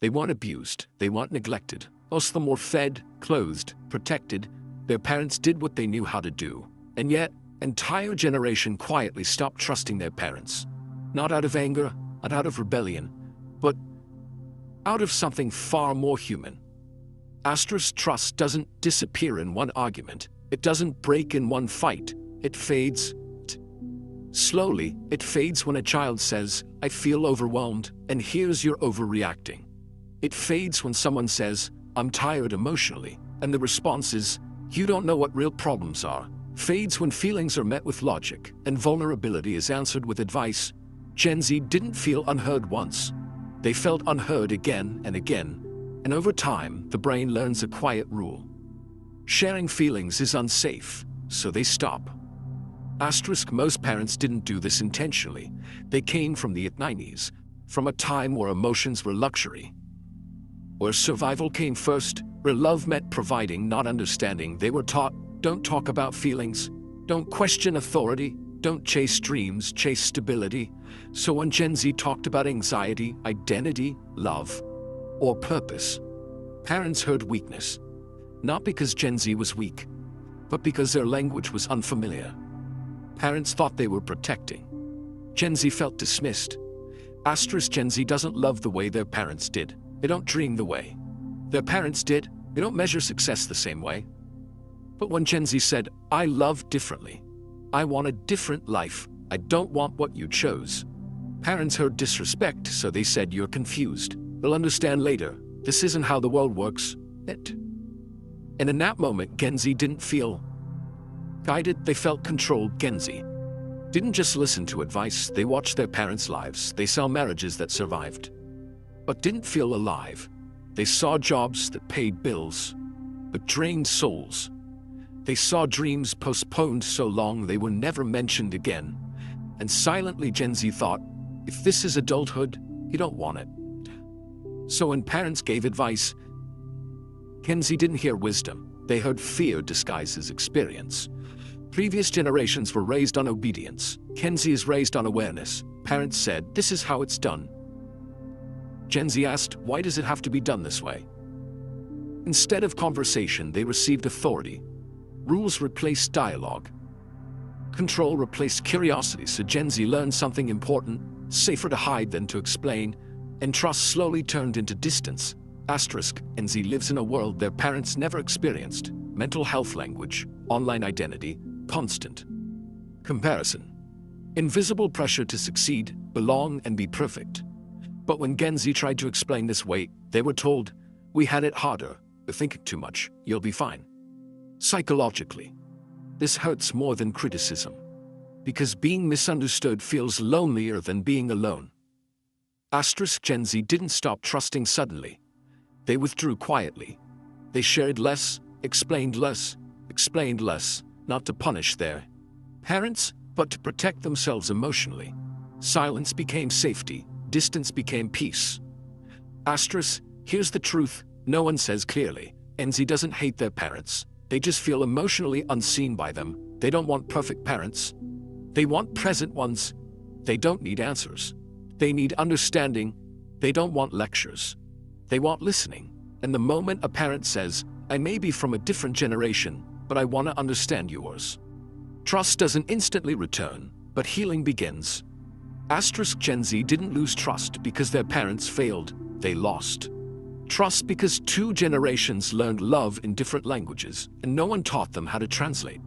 They weren't abused, they weren't neglected. Most of them were fed, clothed, protected. Their parents did what they knew how to do. And yet, entire generation quietly stopped trusting their parents. Not out of anger, not out of rebellion, but out of something far more human. Asterisk trust doesn't disappear in one argument. It doesn't break in one fight. It fades. Slowly, it fades when a child says, "I feel overwhelmed," and hears you're overreacting. It fades when someone says, "I'm tired emotionally," and the response is, "You don't know what real problems are." Fades when feelings are met with logic, and vulnerability is answered with advice. Gen Z didn't feel unheard once. They felt unheard again and again. And over time, the brain learns a quiet rule. Sharing feelings is unsafe, so they stop. Asterisk most parents didn't do this intentionally. They came from the 90s, from a time where emotions were luxury, where survival came first, where love meant providing, not understanding. They were taught, don't talk about feelings, don't question authority, don't chase dreams, chase stability. So when Gen Z talked about anxiety, identity, love, or purpose, parents heard weakness. Not because Gen Z was weak, but because their language was unfamiliar. Parents thought they were protecting. Gen Z felt dismissed. Asterisk Gen Z doesn't love the way their parents did. They don't dream the way their parents did. They don't measure success the same way. But when Gen Z said, "I love differently. I want a different life. I don't want what you chose," parents heard disrespect, so they said, "You're confused. They'll understand later. This isn't how the world works." And in that moment, Gen Z didn't feel guided, they felt controlled. Gen Z didn't just listen to advice, they watched their parents' lives. They saw marriages that survived, but didn't feel alive. They saw jobs that paid bills, but drained souls. They saw dreams postponed so long they were never mentioned again. And silently, Gen Z thought, if this is adulthood, you don't want it. So when parents gave advice, Gen Z didn't hear wisdom. They heard fear disguised as experience. Previous generations were raised on obedience. Gen Z is raised on awareness. Parents said, "This is how it's done." Gen Z asked, "Why does it have to be done this way?" Instead of conversation, they received authority. Rules replaced dialogue. Control replaced curiosity, so Gen Z learned something important, safer to hide than to explain, and trust slowly turned into distance. Asterisk, Gen Z lives in a world their parents never experienced. Mental health language, online identity, constant comparison. Invisible pressure to succeed, belong, and be perfect. But when Gen Z tried to explain this way, they were told, "We had it harder. You're thinking too much. You'll be fine." Psychologically, this hurts more than criticism, because being misunderstood feels lonelier than being alone. Asterisk Gen Z didn't stop trusting suddenly. They withdrew quietly. They shared less, explained less, not to punish their parents, but to protect themselves emotionally. Silence became safety, distance became peace. Asterisk, here's the truth, no one says clearly. Gen Z doesn't hate their parents. They just feel emotionally unseen by them. They don't want perfect parents. They want present ones. They don't need answers. They need understanding. They don't want lectures. They want listening. And the moment a parent says, "I may be from a different generation, but I want to understand yours," trust doesn't instantly return, but healing begins. Asterisk Gen Z didn't lose trust because their parents failed. They lost trust because two generations learned love in different languages, and no one taught them how to translate.